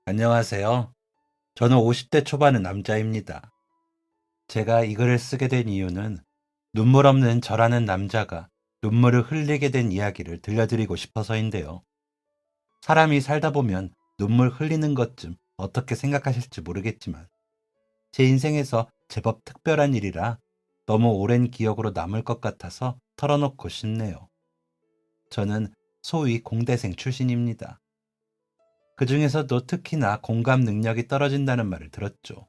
안녕하세요. 저는 50대 초반의 남자입니다. 제가 이 글을 쓰게 된 이유는 눈물 없는 저라는 남자가 눈물을 흘리게 된 이야기를 들려드리고 싶어서인데요. 사람이 살다 보면 눈물 흘리는 것쯤 어떻게 생각하실지 모르겠지만 제 인생에서 제법 특별한 일이라 너무 오랜 기억으로 남을 것 같아서 털어놓고 싶네요. 저는 소위 공대생 출신입니다. 그 중에서도 특히나 공감 능력이 떨어진다는 말을 들었죠.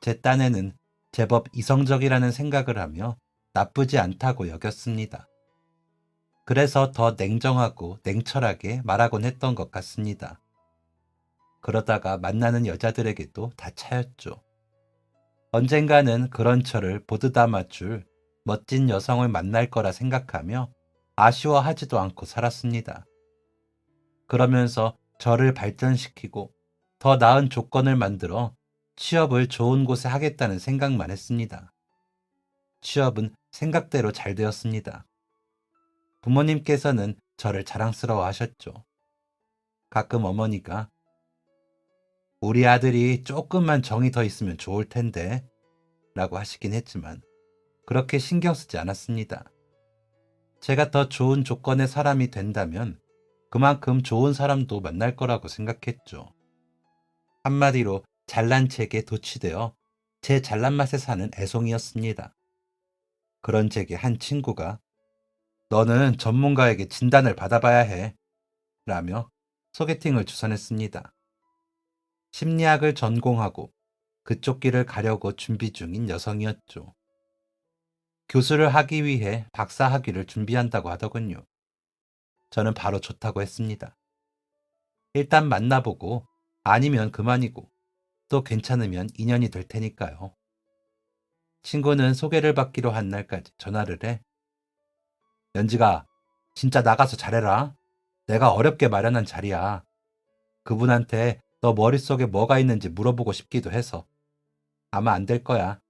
제 딴에는 제법 이성적이라는 생각을 하며 나쁘지 않다고 여겼습니다. 그래서 더 냉정하고 냉철하게 말하곤 했던 것 같습니다. 그러다가 만나는 여자들에게도 다 차였죠. 언젠가는 그런 저를 보드다 맞출 멋진 여성을 만날 거라 생각하며 아쉬워하지도 않고 살았습니다. 그러면서 저를 발전시키고 더 나은 조건을 만들어 취업을 좋은 곳에 하겠다는 생각만 했습니다. 취업은 생각대로 잘 되었습니다. 부모님께서는 저를 자랑스러워 하셨죠. 가끔 어머니가 우리 아들이 조금만 정이 더 있으면 좋을 텐데 라고 하시긴 했지만 그렇게 신경 쓰지 않았습니다. 제가 더 좋은 조건의 사람이 된다면 그만큼 좋은 사람도 만날 거라고 생각했죠. 한마디로 잘난 체에 도취되어 제 잘난 맛에 사는 애송이였습니다. 그런 제게 한 친구가 너는 전문가에게 진단을 받아봐야 해 라며 소개팅을 주선했습니다. 심리학을 전공하고 그쪽 길을 가려고 준비 중인 여성이었죠. 교수를 하기 위해 박사 학위를 준비한다고 하더군요. 저는 바로 좋다고 했습니다. 일단 만나보고 아니면 그만이고 또 괜찮으면 인연이 될 테니까요. 친구는 소개를 받기로 한 날까지 전화를 해 연지가 진짜 나가서 잘해라. 내가 어렵게 마련한 자리야. 그분한테 너 머릿속에 뭐가 있는지 물어보고 싶기도 해서 아마 안 될 거야.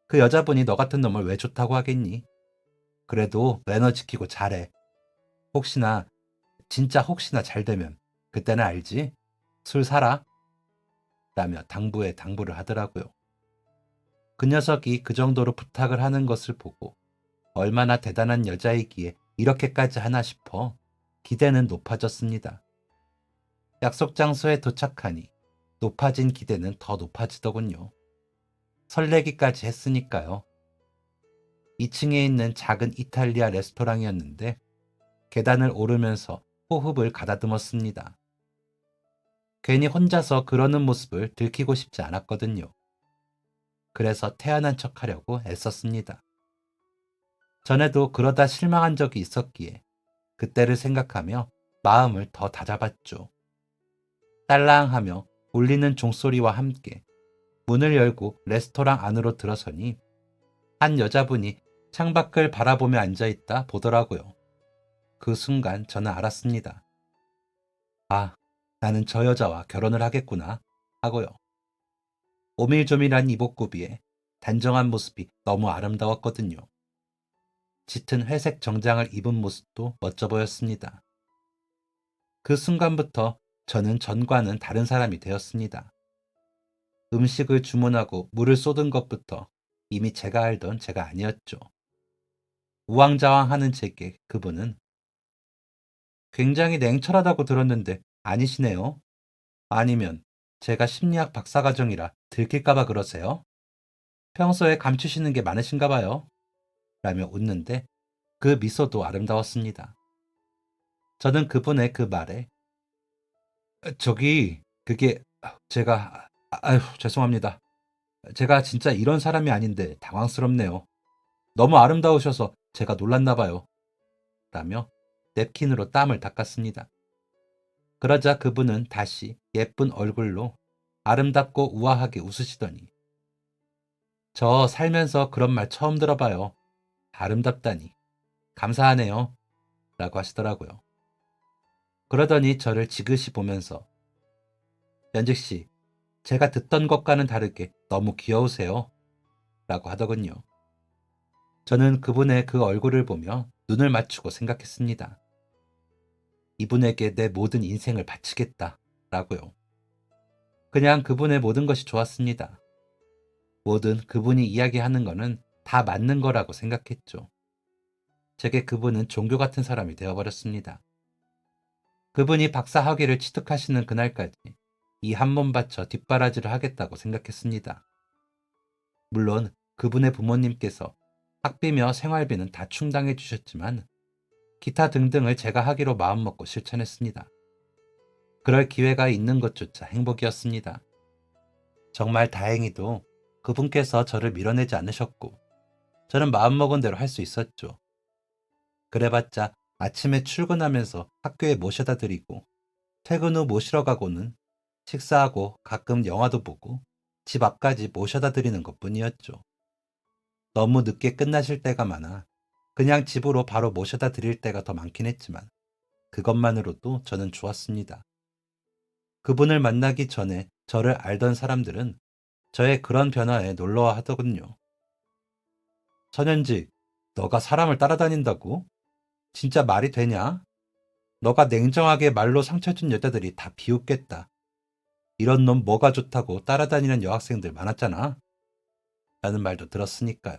그 여자분이 너 같은 놈을 왜 좋다고 하겠니? 그래도 매너 지키고 잘해. 혹시나 진짜 혹시나 잘 되면 그때는 알지? 술 사라. 라며 당부에 당부를 하더라고요. 그 녀석이 그 정도로 부탁을 하는 것을 보고 얼마나 대단한 여자이기에 이렇게까지 하나 싶어 기대는 높아졌습니다. 약속 장소에 도착하니 높아진 기대는 더 높아지더군요. 설레기까지 했으니까요. 2층에 있는 작은 이탈리아 레스토랑이었는데 계단을 오르면서 호흡을 가다듬었습니다. 괜히 혼자서 그러는 모습을 들키고 싶지 않았거든요. 그래서 태연한 척하려고 애썼습니다. 전에도 그러다 실망한 적이 있었기에 그때를 생각하며 마음을 더 다잡았죠. 딸랑하며 울리는 종소리와 함께 문을 열고 레스토랑 안으로 들어서니 한 여자분이 창밖을 바라보며 앉아있다 보더라고요. 그 순간 저는 알았습니다. 아, 나는 저 여자와 결혼을 하겠구나 하고요. 오밀조밀한 이복구비에 단정한 모습이 너무 아름다웠거든요. 짙은 회색 정장을 입은 모습도 멋져 보였습니다. 그 순간부터 저는 전과는 다른 사람이 되었습니다. 음식을 주문하고 물을 쏟은 것부터 이미 제가 알던 제가 아니었죠. 우왕좌왕하는 제게 그분은 굉장히 냉철하다고 들었는데 아니시네요. 아니면 제가 심리학 박사과정이라 들킬까봐 그러세요? 평소에 감추시는 게 많으신가 봐요. 라며 웃는데 그 미소도 아름다웠습니다. 저는 그분의 그 말에 저기 그게 제가 아유 죄송합니다. 제가 진짜 이런 사람이 아닌데 당황스럽네요. 너무 아름다우셔서 제가 놀랐나 봐요. 라며 냅킨으로 땀을 닦았습니다. 그러자 그분은 다시 예쁜 얼굴로 아름답고 우아하게 웃으시더니 저 살면서 그런 말 처음 들어봐요. 아름답다니. 감사하네요. 라고 하시더라고요. 그러더니 저를 지그시 보면서 연직씨, 제가 듣던 것과는 다르게 너무 귀여우세요. 라고 하더군요. 저는 그분의 그 얼굴을 보며 눈을 맞추고 생각했습니다. 이분에게 내 모든 인생을 바치겠다. 라고요. 그냥 그분의 모든 것이 좋았습니다. 뭐든 그분이 이야기하는 거는 다 맞는 거라고 생각했죠. 제게 그분은 종교 같은 사람이 되어버렸습니다. 그분이 박사 학위를 취득하시는 그날까지 이 한 몸 바쳐 뒷바라지를 하겠다고 생각했습니다. 물론 그분의 부모님께서 학비며 생활비는 다 충당해 주셨지만 기타 등등을 제가 하기로 마음먹고 실천했습니다. 그럴 기회가 있는 것조차 행복이었습니다. 정말 다행히도 그분께서 저를 밀어내지 않으셨고 저는 마음먹은 대로 할 수 있었죠. 그래봤자 아침에 출근하면서 학교에 모셔다 드리고 퇴근 후 모시러 가고는 식사하고 가끔 영화도 보고 집 앞까지 모셔다 드리는 것뿐이었죠. 너무 늦게 끝나실 때가 많아 그냥 집으로 바로 모셔다 드릴 때가 더 많긴 했지만 그것만으로도 저는 좋았습니다. 그분을 만나기 전에 저를 알던 사람들은 저의 그런 변화에 놀라워 하더군요. 천연직, 너가 사람을 따라다닌다고? 진짜 말이 되냐? 너가 냉정하게 말로 상처 준 여자들이 다 비웃겠다. 이런 놈 뭐가 좋다고 따라다니는 여학생들 많았잖아. 라는 말도 들었으니까요.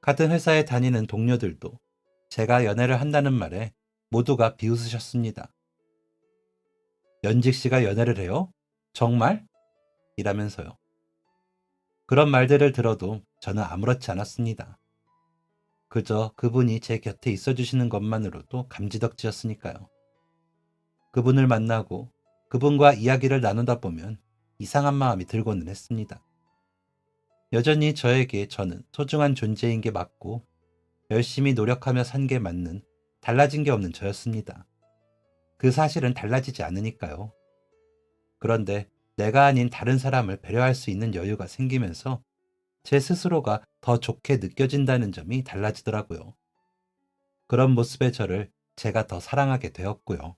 같은 회사에 다니는 동료들도 제가 연애를 한다는 말에 모두가 비웃으셨습니다. 연직 씨가 연애를 해요? 정말? 이라면서요. 그런 말들을 들어도 저는 아무렇지 않았습니다. 그저 그분이 제 곁에 있어 주시는 것만으로도 감지덕지였으니까요. 그분을 만나고 그분과 이야기를 나누다 보면 이상한 마음이 들고는 했습니다. 여전히 저에게 저는 소중한 존재인 게 맞고 열심히 노력하며 산 게 맞는 달라진 게 없는 저였습니다. 그 사실은 달라지지 않으니까요. 그런데 내가 아닌 다른 사람을 배려할 수 있는 여유가 생기면서 제 스스로가 더 좋게 느껴진다는 점이 달라지더라고요. 그런 모습의 저를 제가 더 사랑하게 되었고요.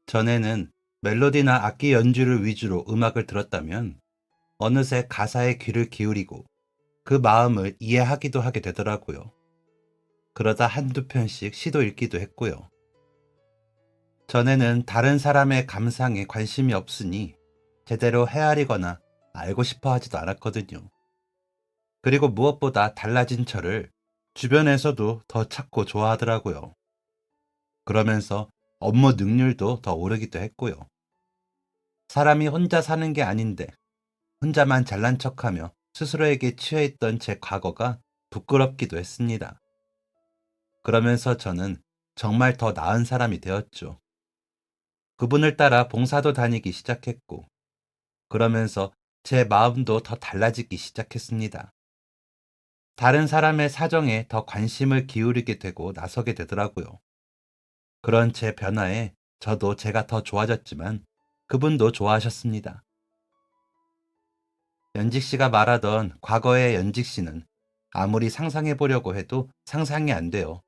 전에는 멜로디나 악기 연주를 위주로 음악을 들었다면 어느새 가사에 귀를 기울이고 그 마음을 이해하기도 하게 되더라고요. 그러다 한두 편씩 시도 읽기도 했고요. 전에는 다른 사람의 감상에 관심이 없으니 제대로 헤아리거나 알고 싶어 하지도 않았거든요. 그리고 무엇보다 달라진 저를 주변에서도 더 찾고 좋아하더라고요. 그러면서 업무 능률도 더 오르기도 했고요. 사람이 혼자 사는 게 아닌데 혼자만 잘난 척하며 스스로에게 취해있던 제 과거가 부끄럽기도 했습니다. 그러면서 저는 정말 더 나은 사람이 되었죠. 그분을 따라 봉사도 다니기 시작했고, 그러면서 제 마음도 더 달라지기 시작했습니다. 다른 사람의 사정에 더 관심을 기울이게 되고 나서게 되더라고요. 그런 제 변화에 저도 제가 더 좋아졌지만 그분도 좋아하셨습니다. 연직 씨가 말하던 과거의 연직 씨는 아무리 상상해 보려고 해도 상상이 안 돼요.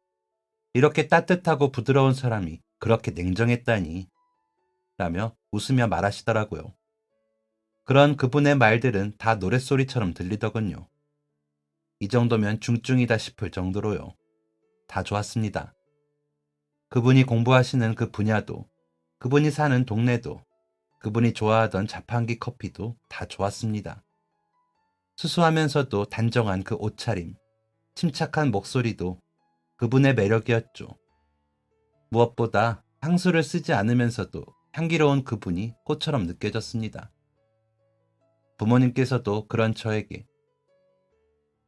이렇게 따뜻하고 부드러운 사람이 그렇게 냉정했다니 라며 웃으며 말하시더라고요. 그런 그분의 말들은 다 노랫소리처럼 들리더군요. 이 정도면 중증이다 싶을 정도로요. 다 좋았습니다. 그분이 공부하시는 그 분야도, 그분이 사는 동네도, 그분이 좋아하던 자판기 커피도 다 좋았습니다. 수수하면서도 단정한 그 옷차림, 침착한 목소리도 그분의 매력이었죠. 무엇보다 향수를 쓰지 않으면서도 향기로운 그분이 꽃처럼 느껴졌습니다. 부모님께서도 그런 저에게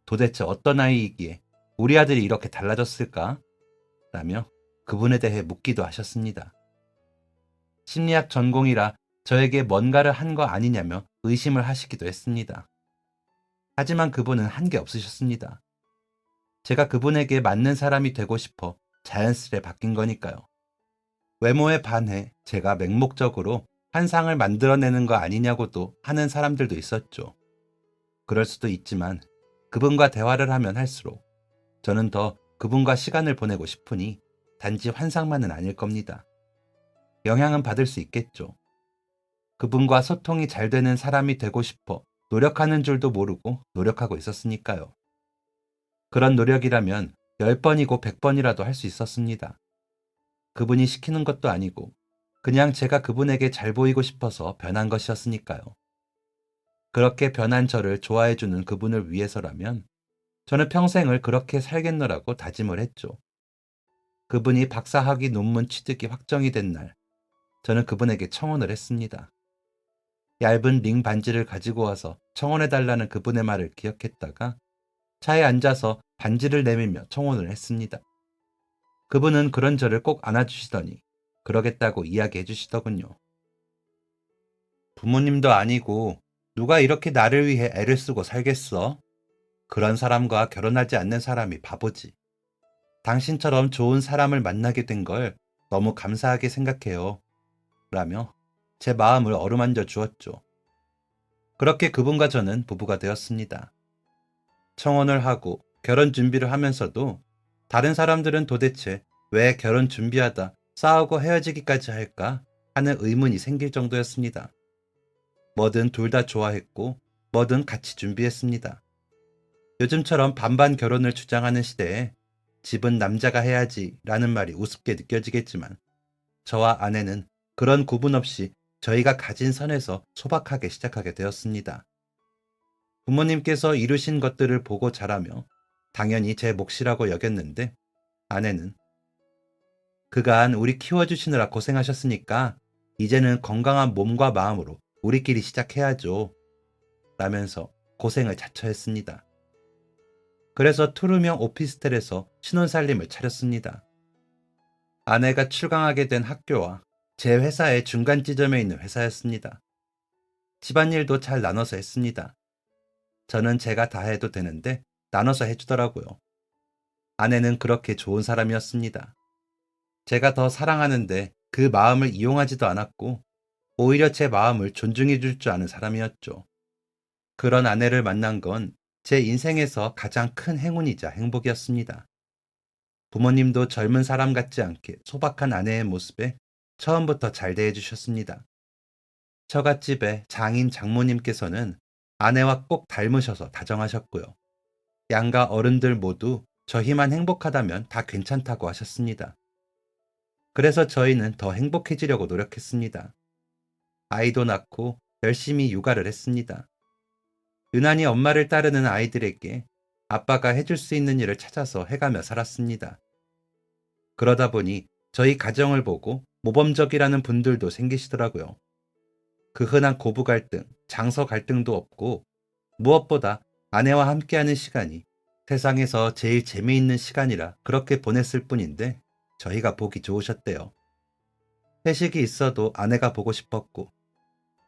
도대체 어떤 아이이기에 우리 아들이 이렇게 달라졌을까? 라며 그분에 대해 묻기도 하셨습니다. 심리학 전공이라 저에게 뭔가를 한 거 아니냐며 의심을 하시기도 했습니다. 하지만 그분은 한 게 없으셨습니다. 제가 그분에게 맞는 사람이 되고 싶어 자연스레 바뀐 거니까요. 외모에 반해 제가 맹목적으로 환상을 만들어내는 거 아니냐고도 하는 사람들도 있었죠. 그럴 수도 있지만 그분과 대화를 하면 할수록 저는 더 그분과 시간을 보내고 싶으니 단지 환상만은 아닐 겁니다. 영향은 받을 수 있겠죠. 그분과 소통이 잘 되는 사람이 되고 싶어 노력하는 줄도 모르고 노력하고 있었으니까요. 그런 노력이라면 10번이고 100번이라도 할 수 있었습니다. 그분이 시키는 것도 아니고 그냥 제가 그분에게 잘 보이고 싶어서 변한 것이었으니까요. 그렇게 변한 저를 좋아해주는 그분을 위해서라면 저는 평생을 그렇게 살겠노라고 다짐을 했죠. 그분이 박사학위 논문 취득이 확정이 된 날, 저는 그분에게 청혼을 했습니다. 얇은 링 반지를 가지고 와서 청혼해달라는 그분의 말을 기억했다가 차에 앉아서 반지를 내밀며 청혼을 했습니다. 그분은 그런 저를 꼭 안아주시더니 그러겠다고 이야기해 주시더군요. 부모님도 아니고 누가 이렇게 나를 위해 애를 쓰고 살겠어? 그런 사람과 결혼하지 않는 사람이 바보지. 당신처럼 좋은 사람을 만나게 된 걸 너무 감사하게 생각해요. 라며 제 마음을 어루만져 주었죠. 그렇게 그분과 저는 부부가 되었습니다. 청혼을 하고 결혼 준비를 하면서도 다른 사람들은 도대체 왜 결혼 준비하다 싸우고 헤어지기까지 할까 하는 의문이 생길 정도였습니다. 뭐든 둘 다 좋아했고 뭐든 같이 준비했습니다. 요즘처럼 반반 결혼을 주장하는 시대에 집은 남자가 해야지 라는 말이 우습게 느껴지겠지만 저와 아내는 그런 구분 없이 저희가 가진 선에서 소박하게 시작하게 되었습니다. 부모님께서 이루신 것들을 보고 자라며 당연히 제 몫이라고 여겼는데 아내는 그간 우리 키워주시느라 고생하셨으니까 이제는 건강한 몸과 마음으로 우리끼리 시작해야죠. 라면서 고생을 자처했습니다. 그래서 투룸형 오피스텔에서 신혼살림을 차렸습니다. 아내가 출강하게 된 학교와 제 회사의 중간 지점에 있는 회사였습니다. 집안일도 잘 나눠서 했습니다. 저는 제가 다 해도 되는데 나눠서 해주더라고요. 아내는 그렇게 좋은 사람이었습니다. 제가 더 사랑하는데 그 마음을 이용하지도 않았고 오히려 제 마음을 존중해 줄 줄 아는 사람이었죠. 그런 아내를 만난 건 제 인생에서 가장 큰 행운이자 행복이었습니다. 부모님도 젊은 사람 같지 않게 소박한 아내의 모습에 처음부터 잘 대해주셨습니다. 처갓집의 장인 장모님께서는 아내와 꼭 닮으셔서 다정하셨고요. 양가 어른들 모두 저희만 행복하다면 다 괜찮다고 하셨습니다. 그래서 저희는 더 행복해지려고 노력했습니다. 아이도 낳고 열심히 육아를 했습니다. 유난히 엄마를 따르는 아이들에게 아빠가 해줄 수 있는 일을 찾아서 해가며 살았습니다. 그러다 보니 저희 가정을 보고 모범적이라는 분들도 생기시더라고요. 그 흔한 고부 갈등, 장서 갈등도 없고 무엇보다 아내와 함께하는 시간이 세상에서 제일 재미있는 시간이라 그렇게 보냈을 뿐인데 저희가 보기 좋으셨대요. 회식이 있어도 아내가 보고 싶었고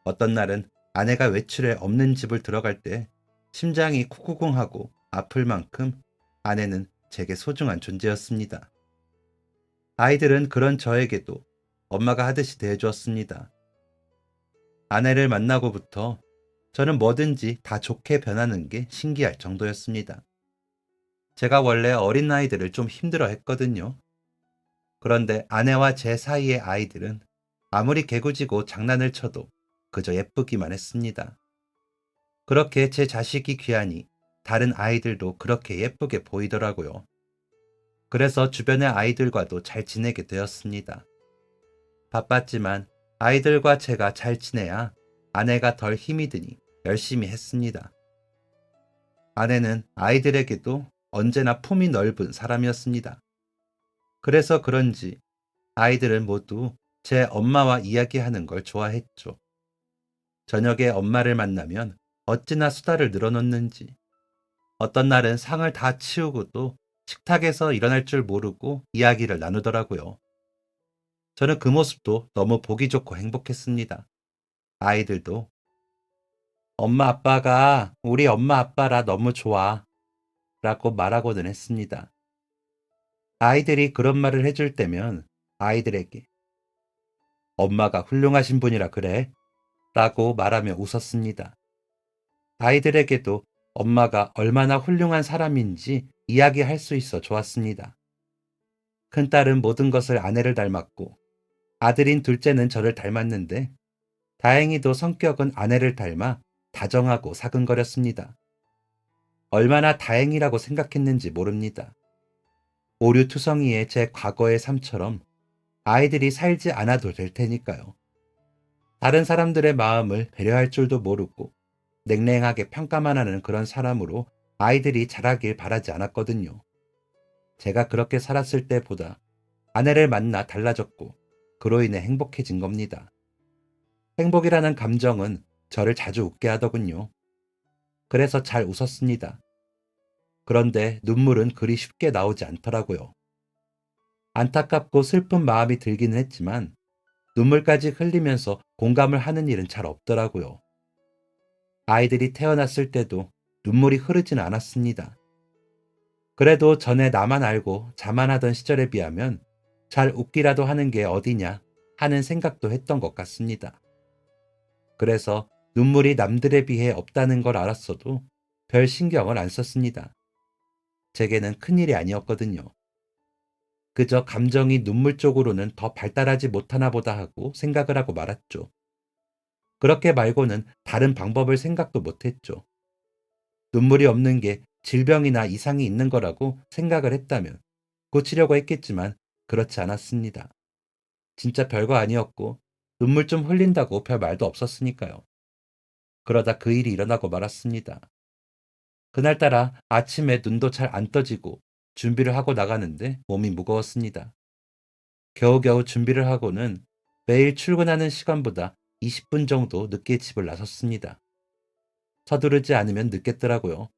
어떤 날은 아내가 외출에 없는 집을 들어갈 때 심장이 쿵쿵하고 아플 만큼 아내는 제게 소중한 존재였습니다. 아이들은 그런 저에게도 엄마가 하듯이 대해주었습니다. 아내를 만나고부터 저는 뭐든지 다 좋게 변하는 게 신기할 정도였습니다. 제가 원래 어린 아이들을 좀 힘들어 했거든요. 그런데 아내와 제 사이의 아이들은 아무리 개구지고 장난을 쳐도 그저 예쁘기만 했습니다. 그렇게 제 자식이 귀하니 다른 아이들도 그렇게 예쁘게 보이더라고요. 그래서 주변의 아이들과도 잘 지내게 되었습니다. 바빴지만 아이들과 제가 잘 지내야 아내가 덜 힘이 드니 열심히 했습니다. 아내는 아이들에게도 언제나 품이 넓은 사람이었습니다. 그래서 그런지 아이들은 모두 제 엄마와 이야기하는 걸 좋아했죠. 저녁에 엄마를 만나면 어찌나 수다를 늘어놓는지, 어떤 날은 상을 다 치우고도 식탁에서 일어날 줄 모르고 이야기를 나누더라고요. 저는 그 모습도 너무 보기 좋고 행복했습니다. 아이들도 엄마 아빠가 우리 엄마 아빠라 너무 좋아 라고 말하고는 했습니다. 아이들이 그런 말을 해줄 때면 아이들에게 엄마가 훌륭하신 분이라 그래 라고 말하며 웃었습니다. 아이들에게도 엄마가 얼마나 훌륭한 사람인지 이야기할 수 있어 좋았습니다. 큰딸은 모든 것을 아내를 닮았고 아들인 둘째는 저를 닮았는데 다행히도 성격은 아내를 닮아 다정하고 사근거렸습니다. 얼마나 다행이라고 생각했는지 모릅니다. 오류투성이의 제 과거의 삶처럼 아이들이 살지 않아도 될 테니까요. 다른 사람들의 마음을 배려할 줄도 모르고 냉랭하게 평가만 하는 그런 사람으로 아이들이 자라길 바라지 않았거든요. 제가 그렇게 살았을 때보다 아내를 만나 달라졌고 그로 인해 행복해진 겁니다. 행복이라는 감정은 저를 자주 웃게 하더군요. 그래서 잘 웃었습니다. 그런데 눈물은 그리 쉽게 나오지 않더라고요. 안타깝고 슬픈 마음이 들기는 했지만 눈물까지 흘리면서 공감을 하는 일은 잘 없더라고요. 아이들이 태어났을 때도 눈물이 흐르진 않았습니다. 그래도 전에 나만 알고 자만하던 시절에 비하면 잘 웃기라도 하는 게 어디냐 하는 생각도 했던 것 같습니다. 그래서 눈물이 남들에 비해 없다는 걸 알았어도 별 신경을 안 썼습니다. 제게는 큰일이 아니었거든요. 그저 감정이 눈물 쪽으로는 더 발달하지 못하나 보다 하고 생각을 하고 말았죠. 그렇게 말고는 다른 방법을 생각도 못했죠. 눈물이 없는 게 질병이나 이상이 있는 거라고 생각을 했다면 고치려고 했겠지만 그렇지 않았습니다. 진짜 별거 아니었고 눈물 좀 흘린다고 별 말도 없었으니까요. 그러다 그 일이 일어나고 말았습니다. 그날따라 아침에 눈도 잘 안 떠지고 준비를 하고 나가는데 몸이 무거웠습니다. 겨우겨우 준비를 하고는 매일 출근하는 시간보다 20분 정도 늦게 집을 나섰습니다. 서두르지 않으면 늦겠더라고요.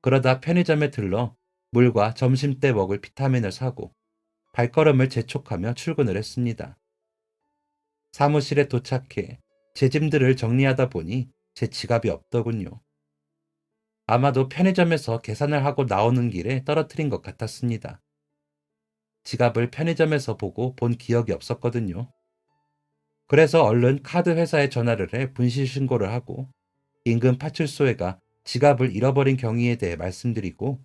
그러다 편의점에 들러 물과 점심때 먹을 비타민을 사고 발걸음을 재촉하며 출근을 했습니다. 사무실에 도착해 제 짐들을 정리하다 보니 제 지갑이 없더군요. 아마도 편의점에서 계산을 하고 나오는 길에 떨어뜨린 것 같았습니다. 지갑을 편의점에서 보고 본 기억이 없었거든요. 그래서 얼른 카드 회사에 전화를 해 분실 신고를 하고 인근 파출소에 가 지갑을 잃어버린 경위에 대해 말씀드리고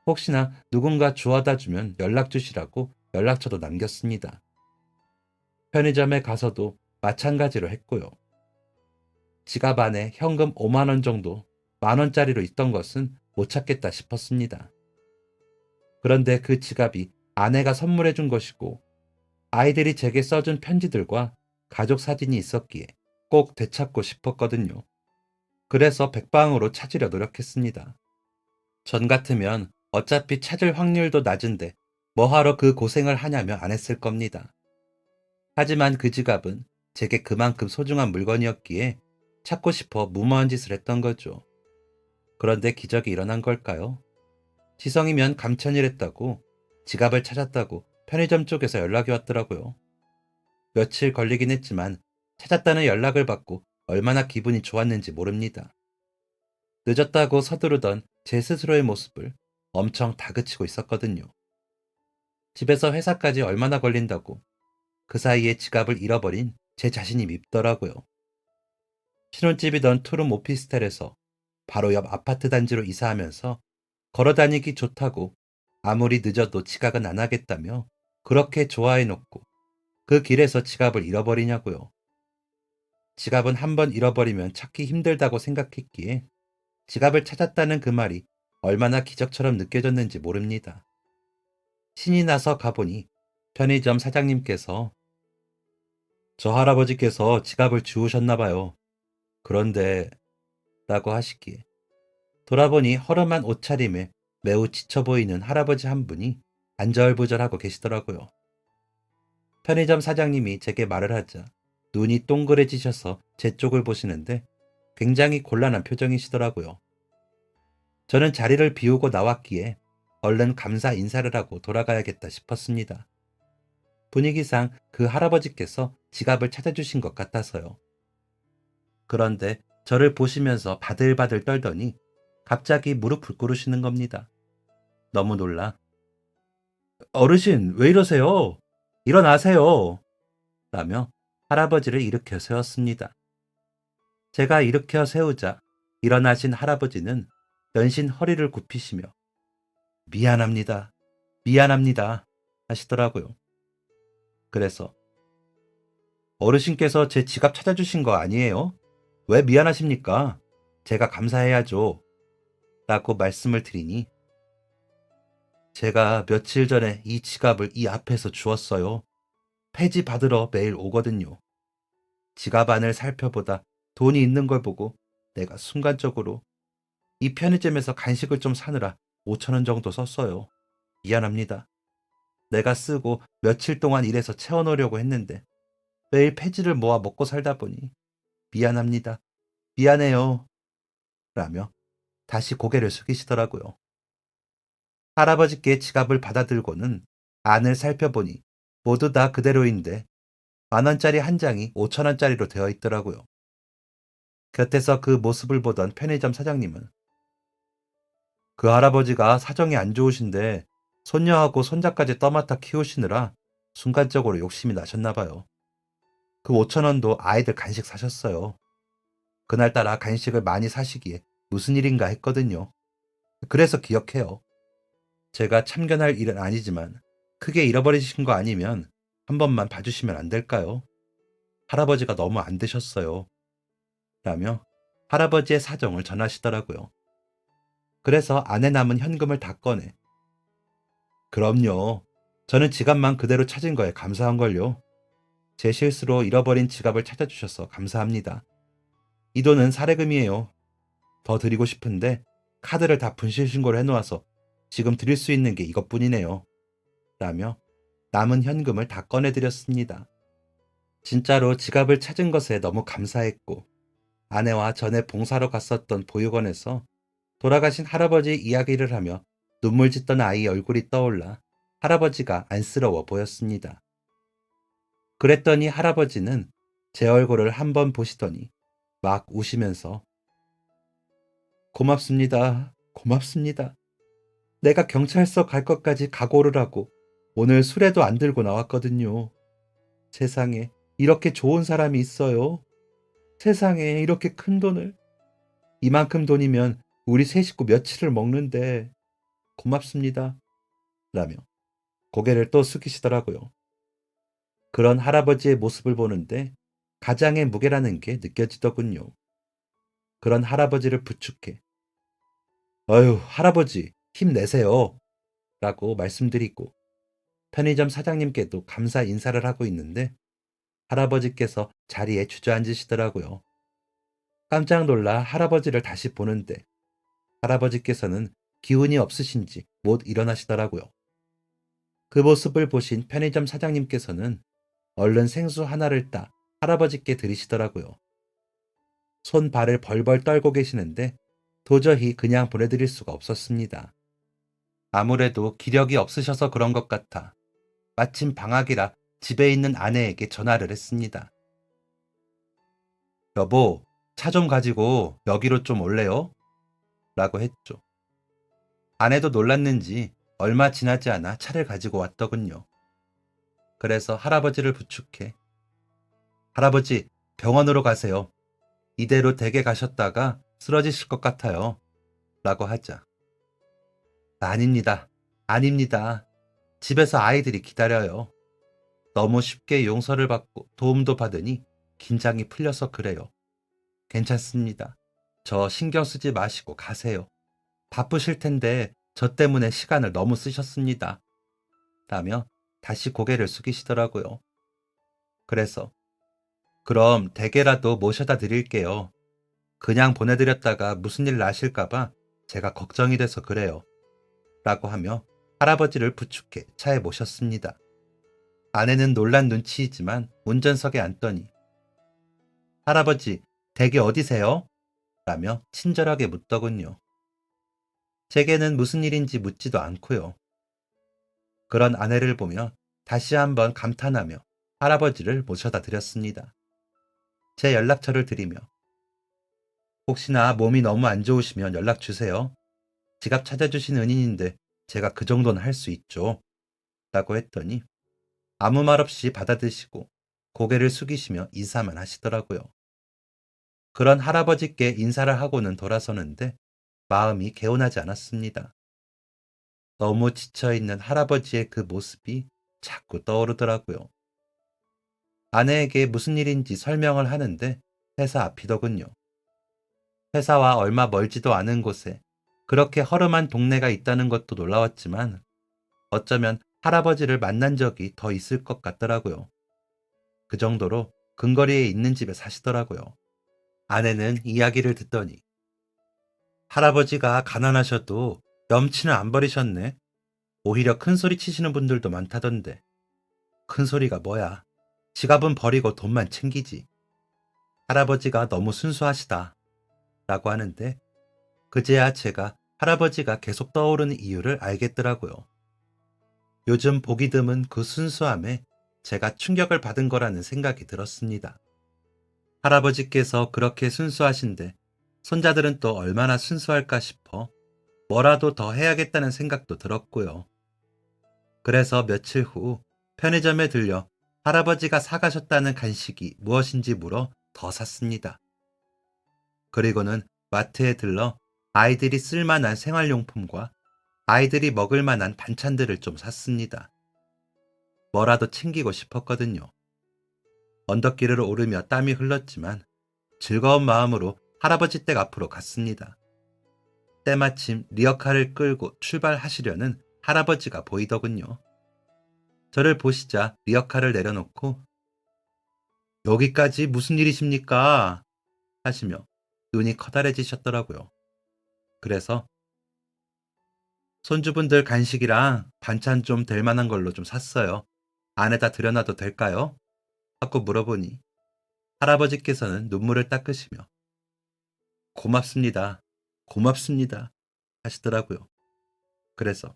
혹시나 누군가 주워다 주면 연락 주시라고 연락처도 남겼습니다. 편의점에 가서도 마찬가지로 했고요. 지갑 안에 현금 5만 원 정도 만 원짜리로 있던 것은 못 찾겠다 싶었습니다. 그런데 그 지갑이 아내가 선물해 준 것이고 아이들이 제게 써준 편지들과 가족 사진이 있었기에 꼭 되찾고 싶었거든요. 그래서 백방으로 찾으려 노력했습니다. 전 같으면 어차피 찾을 확률도 낮은데 뭐하러 그 고생을 하냐며 안 했을 겁니다. 하지만 그 지갑은 제게 그만큼 소중한 물건이었기에 찾고 싶어 무모한 짓을 했던 거죠. 그런데 기적이 일어난 걸까요? 지성이면 감천이랬다고 지갑을 찾았다고 편의점 쪽에서 연락이 왔더라고요. 며칠 걸리긴 했지만 찾았다는 연락을 받고 얼마나 기분이 좋았는지 모릅니다. 늦었다고 서두르던 제 스스로의 모습을 엄청 다그치고 있었거든요. 집에서 회사까지 얼마나 걸린다고 그 사이에 지갑을 잃어버린 제 자신이 밉더라고요. 신혼집이던 투룸 오피스텔에서 바로 옆 아파트 단지로 이사하면서 걸어 다니기 좋다고 아무리 늦어도 지각은 안 하겠다며 그렇게 좋아해놓고 그 길에서 지갑을 잃어버리냐고요. 지갑은 한번 잃어버리면 찾기 힘들다고 생각했기에 지갑을 찾았다는 그 말이 얼마나 기적처럼 느껴졌는지 모릅니다. 신이 나서 가보니 편의점 사장님께서 저 할아버지께서 지갑을 주우셨나 봐요. 그런데 라고 하시기에 돌아보니 허름한 옷차림에 매우 지쳐 보이는 할아버지 한 분이 안절부절하고 계시더라고요. 편의점 사장님이 제게 말을 하자 눈이 동그래지셔서 제 쪽을 보시는데 굉장히 곤란한 표정이시더라고요. 저는 자리를 비우고 나왔기에 얼른 감사 인사를 하고 돌아가야겠다 싶었습니다. 분위기상 그 할아버지께서 지갑을 찾아주신 것 같아서요. 그런데 저를 보시면서 바들바들 떨더니 갑자기 무릎을 꿇으시는 겁니다. 너무 놀라 어르신 왜 이러세요? 일어나세요. 라며 할아버지를 일으켜 세웠습니다. 제가 일으켜 세우자 일어나신 할아버지는 연신 허리를 굽히시며 미안합니다. 미안합니다. 하시더라고요. 그래서 어르신께서 제 지갑 찾아주신 거 아니에요? 왜 미안하십니까? 제가 감사해야죠. 라고 말씀을 드리니 제가 며칠 전에 이 지갑을 이 앞에서 주웠어요. 폐지 받으러 매일 오거든요. 지갑 안을 살펴보다 돈이 있는 걸 보고 내가 순간적으로 이 편의점에서 간식을 좀 사느라 5천 원 정도 썼어요. 미안합니다. 내가 쓰고 며칠 동안 일해서 채워놓으려고 했는데 매일 폐지를 모아 먹고 살다 보니 미안합니다. 미안해요. 라며 다시 고개를 숙이시더라고요. 할아버지께 지갑을 받아들고는 안을 살펴보니 모두 다 그대로인데 10,000원짜리 한 장이 5,000원짜리로 되어 있더라고요. 곁에서 그 모습을 보던 편의점 사장님은 그 할아버지가 사정이 안 좋으신데 손녀하고 손자까지 떠맡아 키우시느라 순간적으로 욕심이 나셨나 봐요. 그 5,000원도 아이들 간식 사셨어요. 그날따라 간식을 많이 사시기에 무슨 일인가 했거든요. 그래서 기억해요. 제가 참견할 일은 아니지만 크게 잃어버리신 거 아니면 한 번만 봐주시면 안 될까요? 할아버지가 너무 안 되셨어요. 라며 할아버지의 사정을 전하시더라고요. 그래서 안에 남은 현금을 다 꺼내 그럼요. 저는 지갑만 그대로 찾은 거에 감사한걸요. 제 실수로 잃어버린 지갑을 찾아주셔서 감사합니다. 이 돈은 사례금이에요. 더 드리고 싶은데 카드를 다 분실신고를 해놓아서 지금 드릴 수 있는 게 이것뿐이네요. 라며 남은 현금을 다 꺼내드렸습니다. 진짜로 지갑을 찾은 것에 너무 감사했고 아내와 전에 봉사로 갔었던 보육원에서 돌아가신 할아버지 이야기를 하며 눈물 짓던 아이 얼굴이 떠올라 할아버지가 안쓰러워 보였습니다. 그랬더니 할아버지는 제 얼굴을 한번 보시더니 막 우시면서 고맙습니다. 고맙습니다. 내가 경찰서 갈 것까지 각오를 하고 오늘 술에도 안 들고 나왔거든요. 세상에 이렇게 좋은 사람이 있어요. 세상에 이렇게 큰 돈을. 이만큼 돈이면 우리 세 식구 며칠을 먹는데 고맙습니다. 라며 고개를 또 숙이시더라고요. 그런 할아버지의 모습을 보는데 가장의 무게라는 게 느껴지더군요. 그런 할아버지를 부축해 어휴 할아버지 힘내세요 라고 말씀드리고 편의점 사장님께도 감사 인사를 하고 있는데 할아버지께서 자리에 주저앉으시더라고요. 깜짝 놀라 할아버지를 다시 보는데 할아버지께서는 기운이 없으신지 못 일어나시더라고요. 그 모습을 보신 편의점 사장님께서는 얼른 생수 하나를 따 할아버지께 드리시더라고요. 손 발을 벌벌 떨고 계시는데 도저히 그냥 보내드릴 수가 없었습니다. 아무래도 기력이 없으셔서 그런 것 같아 마침 방학이라 집에 있는 아내에게 전화를 했습니다. 여보, 차 좀 가지고 여기로 좀 올래요? 라고 했죠. 아내도 놀랐는지 얼마 지나지 않아 차를 가지고 왔더군요. 그래서 할아버지를 부축해 할아버지 병원으로 가세요. 이대로 댁에 가셨다가 쓰러지실 것 같아요. 라고 하자 아닙니다. 아닙니다. 집에서 아이들이 기다려요. 너무 쉽게 용서를 받고 도움도 받으니 긴장이 풀려서 그래요. 괜찮습니다. 저 신경 쓰지 마시고 가세요. 바쁘실 텐데 저 때문에 시간을 너무 쓰셨습니다. 라며 다시 고개를 숙이시더라고요. 그래서 그럼 댁에라도 모셔다 드릴게요. 그냥 보내드렸다가 무슨 일 나실까봐 제가 걱정이 돼서 그래요. 라고 하며 할아버지를 부축해 차에 모셨습니다. 아내는 놀란 눈치이지만 운전석에 앉더니 할아버지 댁이 어디세요? 라며 친절하게 묻더군요. 제게는 무슨 일인지 묻지도 않고요. 그런 아내를 보며 다시 한번 감탄하며 할아버지를 모셔다 드렸습니다. 제 연락처를 드리며 혹시나 몸이 너무 안 좋으시면 연락 주세요. 지갑 찾아주신 은인인데 제가 그 정도는 할 수 있죠. 라고 했더니 아무 말 없이 받아드시고 고개를 숙이시며 인사만 하시더라고요. 그런 할아버지께 인사를 하고는 돌아서는데 마음이 개운하지 않았습니다. 너무 지쳐있는 할아버지의 그 모습이 자꾸 떠오르더라고요. 아내에게 무슨 일인지 설명을 하는데 회사 앞이더군요. 회사와 얼마 멀지도 않은 곳에 그렇게 허름한 동네가 있다는 것도 놀라웠지만 어쩌면 할아버지를 만난 적이 더 있을 것 같더라고요. 그 정도로 근거리에 있는 집에 사시더라고요. 아내는 이야기를 듣더니 할아버지가 가난하셔도 염치는 안 버리셨네. 오히려 큰 소리 치시는 분들도 많다던데. 큰 소리가 뭐야? 지갑은 버리고 돈만 챙기지. 할아버지가 너무 순수하시다. 라고 하는데 그제야 제가 할아버지가 계속 떠오르는 이유를 알겠더라고요. 요즘 보기 드문 그 순수함에 제가 충격을 받은 거라는 생각이 들었습니다. 할아버지께서 그렇게 순수하신데 손자들은 또 얼마나 순수할까 싶어 뭐라도 더 해야겠다는 생각도 들었고요. 그래서 며칠 후 편의점에 들려 할아버지가 사가셨다는 간식이 무엇인지 물어 더 샀습니다. 그리고는 마트에 들러 아이들이 쓸만한 생활용품과 아이들이 먹을 만한 반찬들을 좀 샀습니다. 뭐라도 챙기고 싶었거든요. 언덕길을 오르며 땀이 흘렀지만 즐거운 마음으로 할아버지 댁 앞으로 갔습니다. 때마침 리어카를 끌고 출발하시려는 할아버지가 보이더군요. 저를 보시자 리어카를 내려놓고 여기까지 무슨 일이십니까? 하시며 눈이 커다래지셨더라고요. 그래서 손주분들 간식이랑 반찬 좀 될 만한 걸로 좀 샀어요. 안에다 들여놔도 될까요? 하고 물어보니 할아버지께서는 눈물을 닦으시며 고맙습니다. 고맙습니다. 하시더라고요. 그래서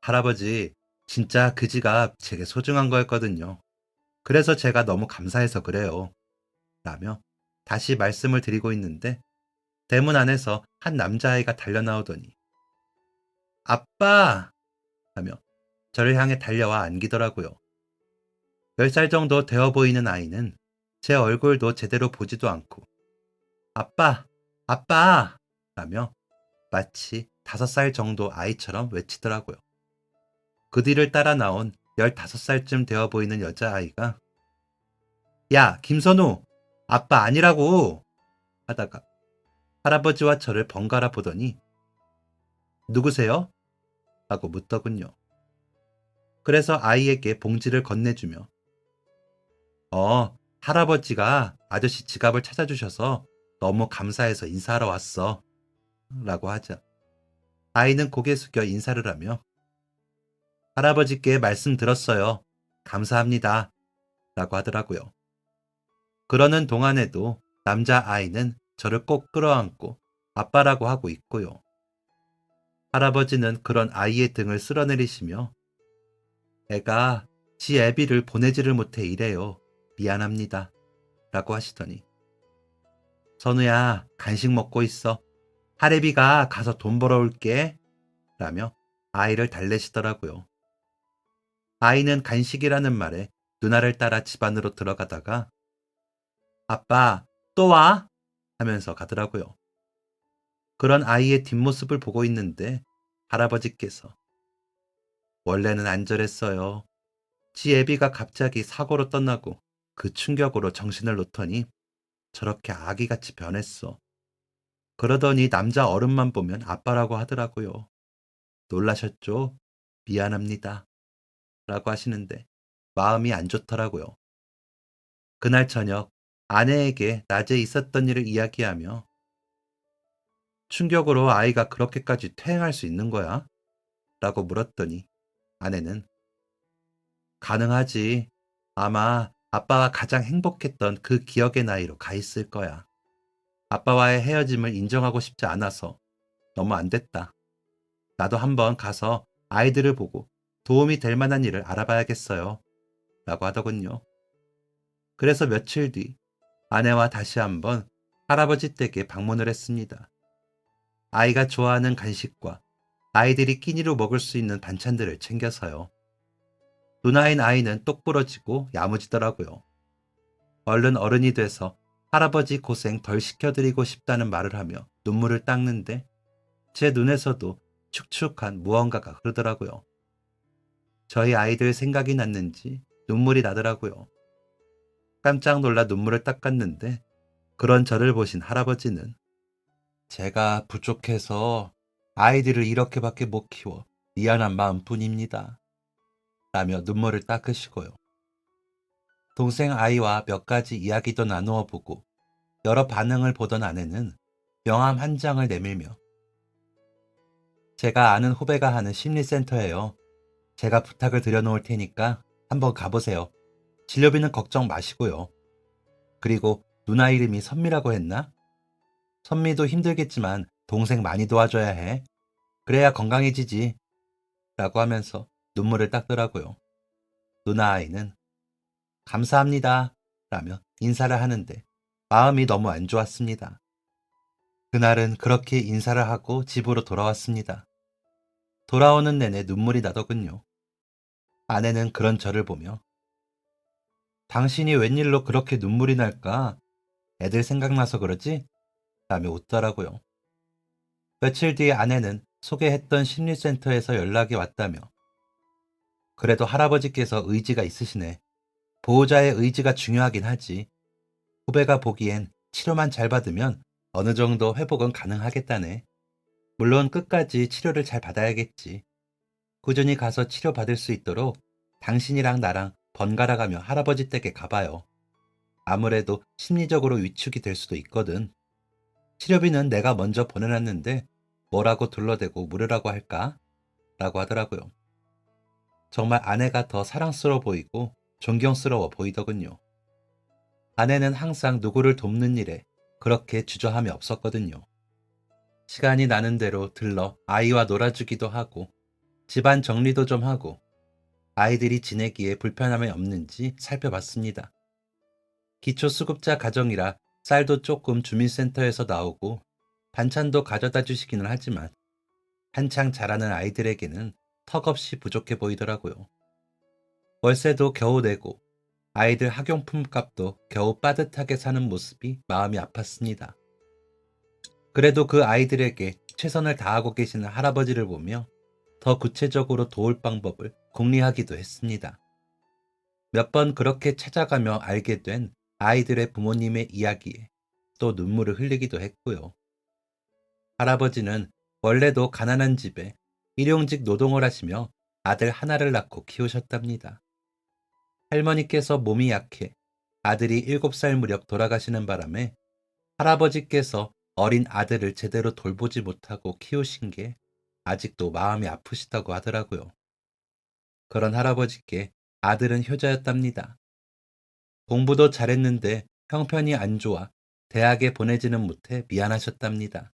할아버지 진짜 그 지갑 제게 소중한 거였거든요. 그래서 제가 너무 감사해서 그래요. 라며 다시 말씀을 드리고 있는데 대문 안에서 한 남자아이가 달려나오더니 아빠! 하며 저를 향해 달려와 안기더라고요. 10살 정도 되어 보이는 아이는 제 얼굴도 제대로 보지도 않고 아빠! 아빠! 라며 마치 5살 정도 아이처럼 외치더라고요. 그 뒤를 따라 나온 15살쯤 되어 보이는 여자아이가 야, 김선우! 아빠 아니라고! 하다가 할아버지와 저를 번갈아 보더니 누구세요? 하고 묻더군요. 그래서 아이에게 봉지를 건네주며 할아버지가 아저씨 지갑을 찾아주셔서 너무 감사해서 인사하러 왔어. 라고 하자 아이는 고개 숙여 인사를 하며 할아버지께 말씀 들었어요. 감사합니다. 라고 하더라고요. 그러는 동안에도 남자아이는 저를 꼭 끌어안고 아빠라고 하고 있고요. 할아버지는 그런 아이의 등을 쓸어내리시며 애가 지 애비를 보내지를 못해 이래요. 미안합니다. 라고 하시더니 선우야 간식 먹고 있어. 할애비가 가서 돈 벌어올게. 라며 아이를 달래시더라고요. 아이는 간식이라는 말에 누나를 따라 집 안으로 들어가다가 아빠 또 와? 하면서 가더라고요. 그런 아이의 뒷모습을 보고 있는데 할아버지께서 원래는 안 저랬어요. 지 애비가 갑자기 사고로 떠나고 그 충격으로 정신을 놓더니 저렇게 아기같이 변했어. 그러더니 남자 어른만 보면 아빠라고 하더라고요. 놀라셨죠? 미안합니다. 라고 하시는데 마음이 안 좋더라고요. 그날 저녁 아내에게 낮에 있었던 일을 이야기하며 충격으로 아이가 그렇게까지 퇴행할 수 있는 거야? 라고 물었더니 아내는 가능하지. 아마 아빠가 가장 행복했던 그 기억의 나이로 가 있을 거야. 아빠와의 헤어짐을 인정하고 싶지 않아서 너무 안 됐다. 나도 한번 가서 아이들을 보고 도움이 될 만한 일을 알아봐야겠어요. 라고 하더군요. 그래서 며칠 뒤 아내와 다시 한번 할아버지 댁에 방문을 했습니다. 아이가 좋아하는 간식과 아이들이 끼니로 먹을 수 있는 반찬들을 챙겨서요. 누나인 아이는 똑부러지고 야무지더라고요. 얼른 어른이 돼서 할아버지 고생 덜 시켜드리고 싶다는 말을 하며 눈물을 닦는데 제 눈에서도 축축한 무언가가 흐르더라고요. 저희 아이들 생각이 났는지 눈물이 나더라고요. 깜짝 놀라 눈물을 닦았는데 그런 저를 보신 할아버지는 제가 부족해서 아이들을 이렇게밖에 못 키워 미안한 마음뿐입니다. 라며 눈물을 닦으시고요. 동생 아이와 몇 가지 이야기도 나누어 보고 여러 반응을 보던 아내는 명함 한 장을 내밀며 제가 아는 후배가 하는 심리센터예요. 제가 부탁을 드려놓을 테니까 한번 가보세요. 진료비는 걱정 마시고요. 그리고 누나 이름이 선미라고 했나? 선미도 힘들겠지만 동생 많이 도와줘야 해. 그래야 건강해지지. 라고 하면서 눈물을 닦더라고요. 누나 아이는 감사합니다. 라며 인사를 하는데 마음이 너무 안 좋았습니다. 그날은 그렇게 인사를 하고 집으로 돌아왔습니다. 돌아오는 내내 눈물이 나더군요. 아내는 그런 저를 보며 당신이 웬일로 그렇게 눈물이 날까? 애들 생각나서 그러지? 라며 웃더라고요. 며칠 뒤에 아내는 소개했던 심리센터에서 연락이 왔다며 그래도 할아버지께서 의지가 있으시네. 보호자의 의지가 중요하긴 하지. 후배가 보기엔 치료만 잘 받으면 어느 정도 회복은 가능하겠다네. 물론 끝까지 치료를 잘 받아야겠지. 꾸준히 가서 치료받을 수 있도록 당신이랑 나랑 번갈아 가며 할아버지 댁에 가봐요. 아무래도 심리적으로 위축이 될 수도 있거든. 치료비는 내가 먼저 보내놨는데 뭐라고 둘러대고 물으라고 할까? 라고 하더라고요. 정말 아내가 더 사랑스러워 보이고 존경스러워 보이더군요. 아내는 항상 누구를 돕는 일에 그렇게 주저함이 없었거든요. 시간이 나는 대로 들러 아이와 놀아주기도 하고 집안 정리도 좀 하고 아이들이 지내기에 불편함이 없는지 살펴봤습니다. 기초수급자 가정이라 쌀도 조금 주민센터에서 나오고 반찬도 가져다 주시기는 하지만 한창 자라는 아이들에게는 턱없이 부족해 보이더라고요. 월세도 겨우 내고 아이들 학용품 값도 겨우 빠듯하게 사는 모습이 마음이 아팠습니다. 그래도 그 아이들에게 최선을 다하고 계시는 할아버지를 보며 더 구체적으로 도울 방법을 궁리하기도 했습니다. 몇 번 그렇게 찾아가며 알게 된 아이들의 부모님의 이야기에 또 눈물을 흘리기도 했고요. 할아버지는 원래도 가난한 집에 일용직 노동을 하시며 아들 하나를 낳고 키우셨답니다. 할머니께서 몸이 약해 아들이 7살 무렵 돌아가시는 바람에 할아버지께서 어린 아들을 제대로 돌보지 못하고 키우신 게 아직도 마음이 아프시다고 하더라고요. 그런 할아버지께 아들은 효자였답니다. 공부도 잘했는데 형편이 안 좋아 대학에 보내지는 못해 미안하셨답니다.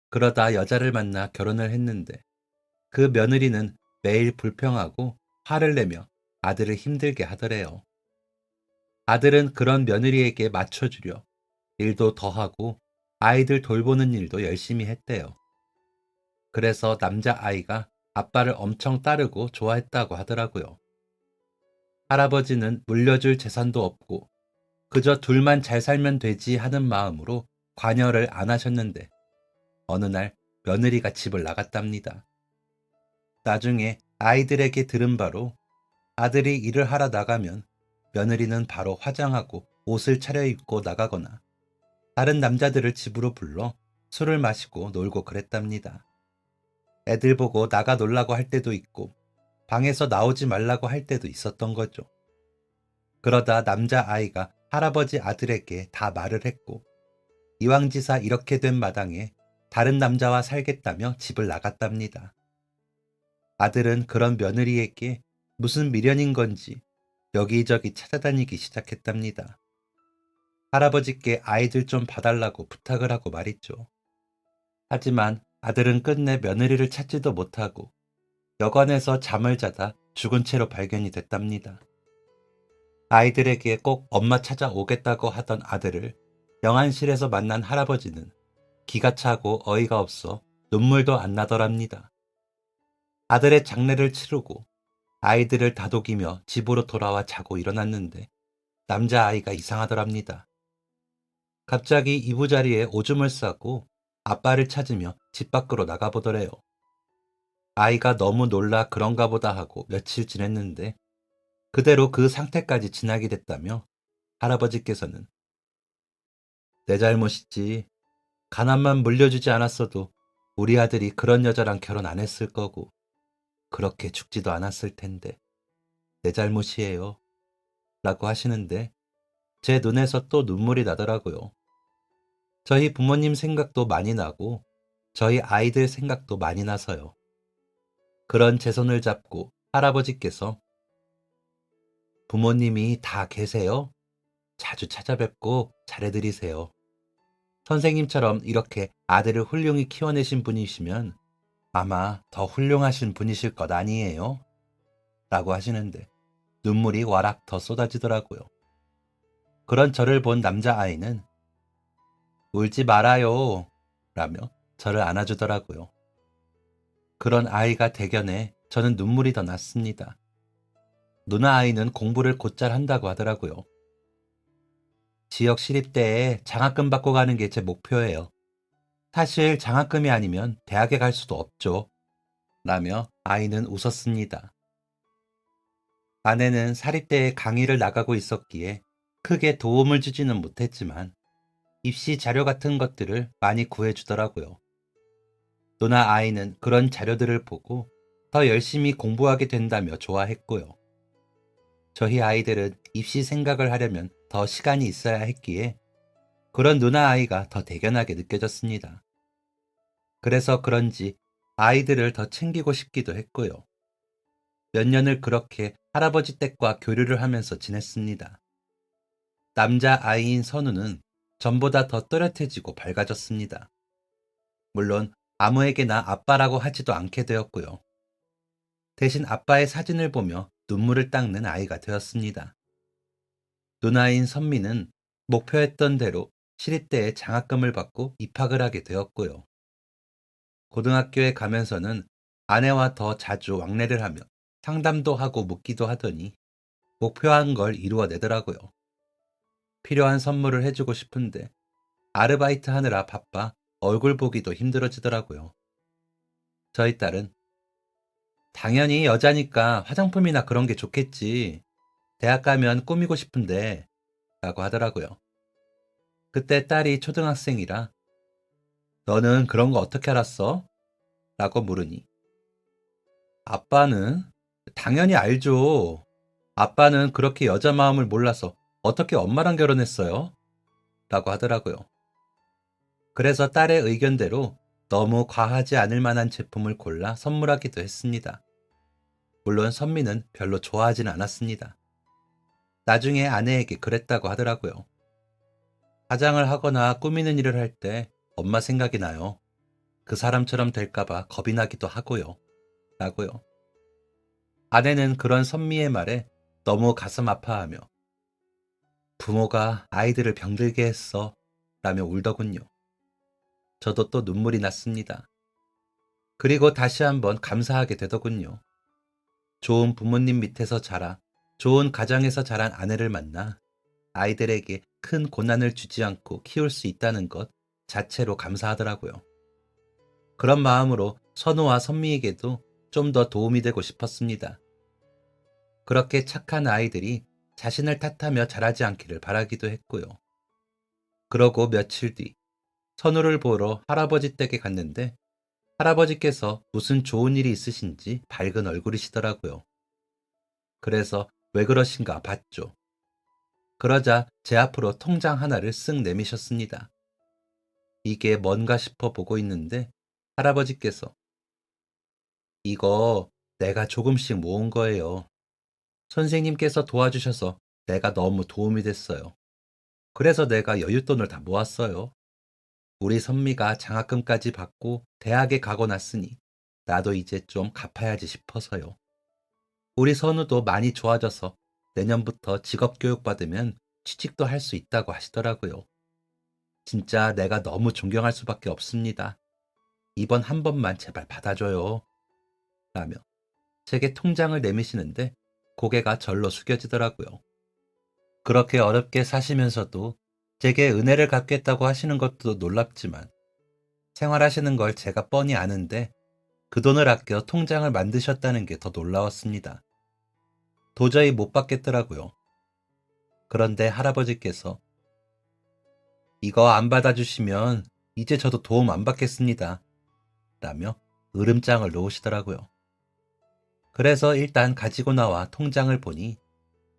그러다 여자를 만나 결혼을 했는데 그 며느리는 매일 불평하고 화를 내며 아들을 힘들게 하더래요. 아들은 그런 며느리에게 맞춰주려 일도 더 하고 아이들 돌보는 일도 열심히 했대요. 그래서 남자아이가 아빠를 엄청 따르고 좋아했다고 하더라고요. 할아버지는 물려줄 재산도 없고 그저 둘만 잘 살면 되지 하는 마음으로 관여를 안 하셨는데 어느 날 며느리가 집을 나갔답니다. 나중에 아이들에게 들은 바로 아들이 일을 하러 나가면 며느리는 바로 화장하고 옷을 차려입고 나가거나 다른 남자들을 집으로 불러 술을 마시고 놀고 그랬답니다. 애들 보고 나가 놀라고 할 때도 있고 방에서 나오지 말라고 할 때도 있었던 거죠. 그러다 남자아이가 할아버지 아들에게 다 말을 했고 이왕지사 이렇게 된 마당에 다른 남자와 살겠다며 집을 나갔답니다. 아들은 그런 며느리에게 무슨 미련인 건지 여기저기 찾아다니기 시작했답니다. 할아버지께 아이들 좀 봐달라고 부탁을 하고 말이죠. 하지만 아들은 끝내 며느리를 찾지도 못하고 여관에서 잠을 자다 죽은 채로 발견이 됐답니다. 아이들에게 꼭 엄마 찾아오겠다고 하던 아들을 영안실에서 만난 할아버지는 기가 차고 어이가 없어 눈물도 안 나더랍니다. 아들의 장례를 치르고 아이들을 다독이며 집으로 돌아와 자고 일어났는데 남자아이가 이상하더랍니다. 갑자기 이부자리에 오줌을 싸고 아빠를 찾으며 집 밖으로 나가보더래요. 아이가 너무 놀라 그런가 보다 하고 며칠 지냈는데 그대로 그 상태까지 지나게 됐다며 할아버지께서는 내 잘못이지. 가난만 물려주지 않았어도 우리 아들이 그런 여자랑 결혼 안 했을 거고 그렇게 죽지도 않았을 텐데 내 잘못이에요. 라고 하시는데 제 눈에서 또 눈물이 나더라고요. 저희 부모님 생각도 많이 나고 저희 아이들 생각도 많이 나서요. 그런 제 손을 잡고 할아버지께서 부모님이 다 계세요? 자주 찾아뵙고 잘해드리세요. 선생님처럼 이렇게 아들을 훌륭히 키워내신 분이시면 아마 더 훌륭하신 분이실 것 아니에요? 라고 하시는데 눈물이 와락 더 쏟아지더라고요. 그런 저를 본 남자아이는 울지 말아요 라며 저를 안아주더라고요. 그런 아이가 대견해 저는 눈물이 더 났습니다. 누나 아이는 공부를 곧잘 한다고 하더라고요. 지역 시립대에 장학금 받고 가는 게 제 목표예요. 사실 장학금이 아니면 대학에 갈 수도 없죠. 라며 아이는 웃었습니다. 아내는 사립대에 강의를 나가고 있었기에 크게 도움을 주지는 못했지만 입시 자료 같은 것들을 많이 구해주더라고요. 누나 아이는 그런 자료들을 보고 더 열심히 공부하게 된다며 좋아했고요. 저희 아이들은 입시 생각을 하려면 더 시간이 있어야 했기에 그런 누나 아이가 더 대견하게 느껴졌습니다. 그래서 그런지 아이들을 더 챙기고 싶기도 했고요. 몇 년을 그렇게 할아버지 댁과 교류를 하면서 지냈습니다. 남자 아이인 선우는 전보다 더 또렷해지고 밝아졌습니다. 물론 아무에게나 아빠라고 하지도 않게 되었고요. 대신 아빠의 사진을 보며 눈물을 닦는 아이가 되었습니다. 누나인 선미는 목표했던 대로 시립대에 장학금을 받고 입학을 하게 되었고요. 고등학교에 가면서는 아내와 더 자주 왕래를 하며 상담도 하고 묻기도 하더니 목표한 걸 이루어내더라고요. 필요한 선물을 해주고 싶은데 아르바이트 하느라 바빠 얼굴 보기도 힘들어지더라고요. 저희 딸은 당연히 여자니까 화장품이나 그런 게 좋겠지. 대학 가면 꾸미고 싶은데 라고 하더라고요. 그때 딸이 초등학생이라 너는 그런 거 어떻게 알았어? 라고 물으니 아빠는 당연히 알죠. 아빠는 그렇게 여자 마음을 몰라서 어떻게 엄마랑 결혼했어요? 라고 하더라고요. 그래서 딸의 의견대로 너무 과하지 않을 만한 제품을 골라 선물하기도 했습니다. 물론 선미는 별로 좋아하진 않았습니다. 나중에 아내에게 그랬다고 하더라고요. 화장을 하거나 꾸미는 일을 할 때 엄마 생각이 나요. 그 사람처럼 될까봐 겁이 나기도 하고요. 라고요. 아내는 그런 선미의 말에 너무 가슴 아파하며 부모가 아이들을 병들게 했어 라며 울더군요. 저도 또 눈물이 났습니다. 그리고 다시 한번 감사하게 되더군요. 좋은 부모님 밑에서 자라 좋은 가정에서 자란 아내를 만나 아이들에게 큰 고난을 주지 않고 키울 수 있다는 것 자체로 감사하더라고요. 그런 마음으로 선우와 선미에게도 좀 더 도움이 되고 싶었습니다. 그렇게 착한 아이들이 자신을 탓하며 자라지 않기를 바라기도 했고요. 그러고 며칠 뒤 선우를 보러 할아버지 댁에 갔는데 할아버지께서 무슨 좋은 일이 있으신지 밝은 얼굴이시더라고요. 그래서 왜 그러신가 봤죠. 그러자 제 앞으로 통장 하나를 쓱 내미셨습니다. 이게 뭔가 싶어 보고 있는데 할아버지께서 이거 내가 조금씩 모은 거예요. 선생님께서 도와주셔서 내가 너무 도움이 됐어요. 그래서 내가 여윳돈을 다 모았어요. 우리 선미가 장학금까지 받고 대학에 가고 났으니 나도 이제 좀 갚아야지 싶어서요. 우리 선우도 많이 좋아져서 내년부터 직업교육 받으면 취직도 할 수 있다고 하시더라고요. 진짜 내가 너무 존경할 수밖에 없습니다. 이번 한 번만 제발 받아줘요. 라며 제게 통장을 내미시는데 고개가 절로 숙여지더라고요. 그렇게 어렵게 사시면서도 제게 은혜를 갚겠다고 하시는 것도 놀랍지만 생활하시는 걸 제가 뻔히 아는데 그 돈을 아껴 통장을 만드셨다는 게 더 놀라웠습니다. 도저히 못 받겠더라고요. 그런데 할아버지께서 이거 안 받아주시면 이제 저도 도움 안 받겠습니다. 라며 으름장을 놓으시더라고요. 그래서 일단 가지고 나와 통장을 보니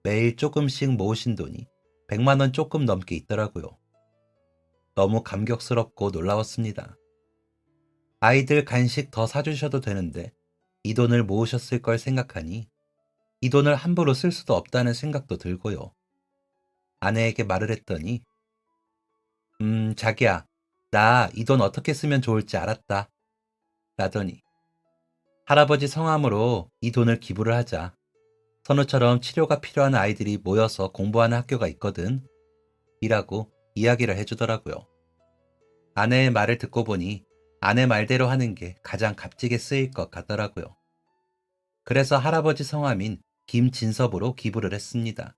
매일 조금씩 모으신 돈이 100만 원 조금 넘게 있더라고요. 너무 감격스럽고 놀라웠습니다. 아이들 간식 더 사주셔도 되는데 이 돈을 모으셨을 걸 생각하니 이 돈을 함부로 쓸 수도 없다는 생각도 들고요. 아내에게 말을 했더니 자기야, 나 이 돈 어떻게 쓰면 좋을지 알았다. 라더니 할아버지 성함으로 이 돈을 기부를 하자. 선우처럼 치료가 필요한 아이들이 모여서 공부하는 학교가 있거든. 이라고 이야기를 해주더라고요. 아내의 말을 듣고 보니 아내 말대로 하는 게 가장 값지게 쓰일 것 같더라고요. 그래서 할아버지 성함인 김진섭으로 기부를 했습니다.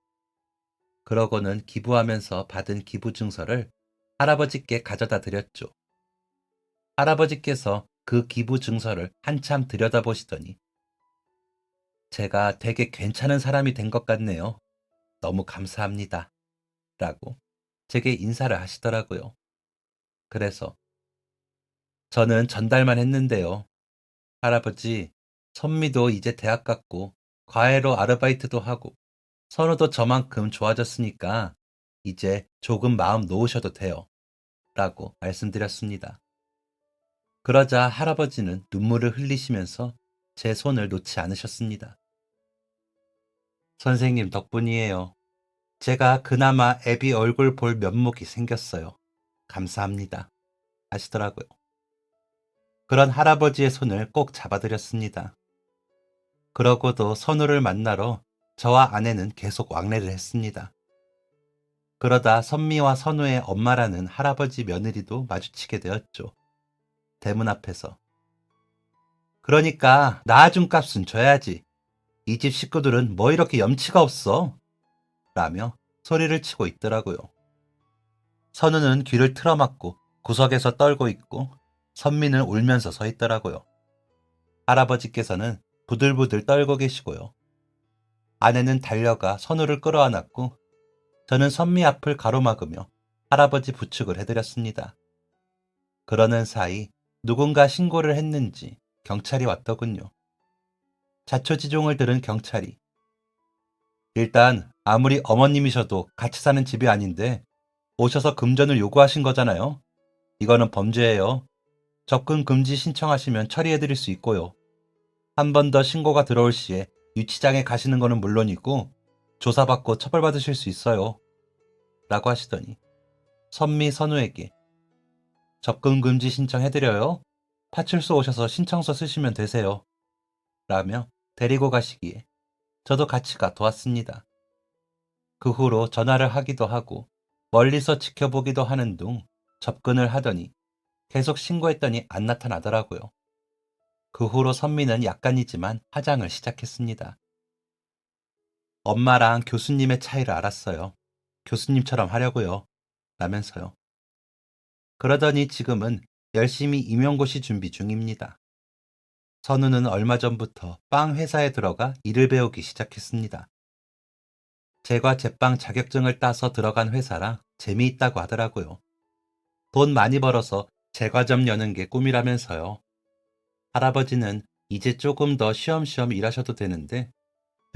그러고는 기부하면서 받은 기부 증서를 할아버지께 가져다 드렸죠. 할아버지께서 그 기부 증서를 한참 들여다보시더니 제가 되게 괜찮은 사람이 된 것 같네요. 너무 감사합니다. 라고 제게 인사를 하시더라고요. 그래서 저는 전달만 했는데요. 할아버지, 선미도 이제 대학 갔고 과외로 아르바이트도 하고 선우도 저만큼 좋아졌으니까 이제 조금 마음 놓으셔도 돼요. 라고 말씀드렸습니다. 그러자 할아버지는 눈물을 흘리시면서 제 손을 놓지 않으셨습니다. 선생님 덕분이에요. 제가 그나마 애비 얼굴 볼 면목이 생겼어요. 감사합니다. 하시더라고요. 그런 할아버지의 손을 꼭 잡아드렸습니다. 그러고도 선우를 만나러 저와 아내는 계속 왕래를 했습니다. 그러다 선미와 선우의 엄마라는 할아버지 며느리도 마주치게 되었죠. 대문 앞에서. 그러니까 낳아준 값은 줘야지. 이 집 식구들은 뭐 이렇게 염치가 없어? 라며 소리를 치고 있더라고요. 선우는 귀를 틀어막고 구석에서 떨고 있고 선미는 울면서 서 있더라고요. 할아버지께서는 부들부들 떨고 계시고요. 아내는 달려가 선우를 끌어안았고 저는 선미 앞을 가로막으며 할아버지 부축을 해드렸습니다. 그러는 사이 누군가 신고를 했는지 경찰이 왔더군요. 자초지종을 들은 경찰이 일단 아무리 어머님이셔도 같이 사는 집이 아닌데 오셔서 금전을 요구하신 거잖아요. 이거는 범죄예요. 접근 금지 신청하시면 처리해드릴 수 있고요. 한 번 더 신고가 들어올 시에 유치장에 가시는 거는 물론이고 조사받고 처벌받으실 수 있어요. 라고 하시더니 선미 선우에게 접근 금지 신청해드려요. 파출소 오셔서 신청서 쓰시면 되세요. 라며 데리고 가시기에 저도 같이 가 도왔습니다. 그 후로 전화를 하기도 하고 멀리서 지켜보기도 하는 둥 접근을 하더니 계속 신고했더니 안 나타나더라고요. 그 후로 선미는 약간이지만 화장을 시작했습니다. 엄마랑 교수님의 차이를 알았어요. 교수님처럼 하려고요. 라면서요. 그러더니 지금은 열심히 임용고시 준비 중입니다. 선우는 얼마 전부터 빵 회사에 들어가 일을 배우기 시작했습니다. 제과 제빵 자격증을 따서 들어간 회사라 재미있다고 하더라고요. 돈 많이 벌어서 제과점 여는 게 꿈이라면서요. 할아버지는 이제 조금 더 쉬엄쉬엄 일하셔도 되는데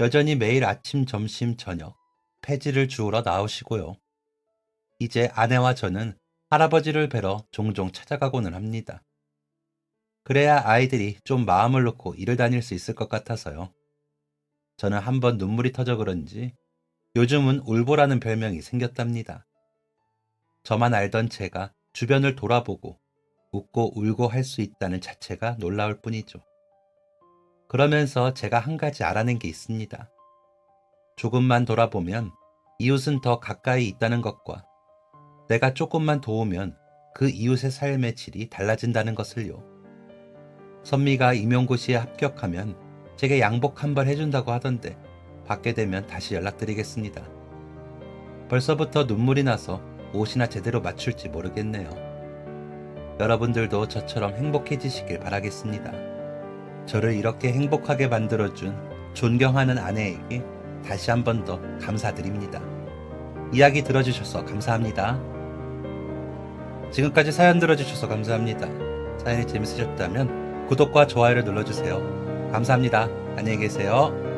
여전히 매일 아침, 점심, 저녁 폐지를 주우러 나오시고요. 이제 아내와 저는 할아버지를 뵈러 종종 찾아가고는 합니다. 그래야 아이들이 좀 마음을 놓고 일을 다닐 수 있을 것 같아서요. 저는 한번 눈물이 터져 그런지 요즘은 울보라는 별명이 생겼답니다. 저만 알던 제가 주변을 돌아보고 웃고 울고 할 수 있다는 자체가 놀라울 뿐이죠. 그러면서 제가 한 가지 알아낸 게 있습니다. 조금만 돌아보면 이웃은 더 가까이 있다는 것과 내가 조금만 도우면 그 이웃의 삶의 질이 달라진다는 것을요. 선미가 임용고시에 합격하면 제게 양복 한 벌 해준다고 하던데 받게 되면 다시 연락드리겠습니다. 벌써부터 눈물이 나서 옷이나 제대로 맞출지 모르겠네요. 여러분들도 저처럼 행복해지시길 바라겠습니다. 저를 이렇게 행복하게 만들어준 존경하는 아내에게 다시 한 번 더 감사드립니다. 이야기 들어주셔서 감사합니다. 지금까지 사연 들어주셔서 감사합니다. 사연이 재밌으셨다면 구독과 좋아요를 눌러주세요. 감사합니다. 안녕히 계세요.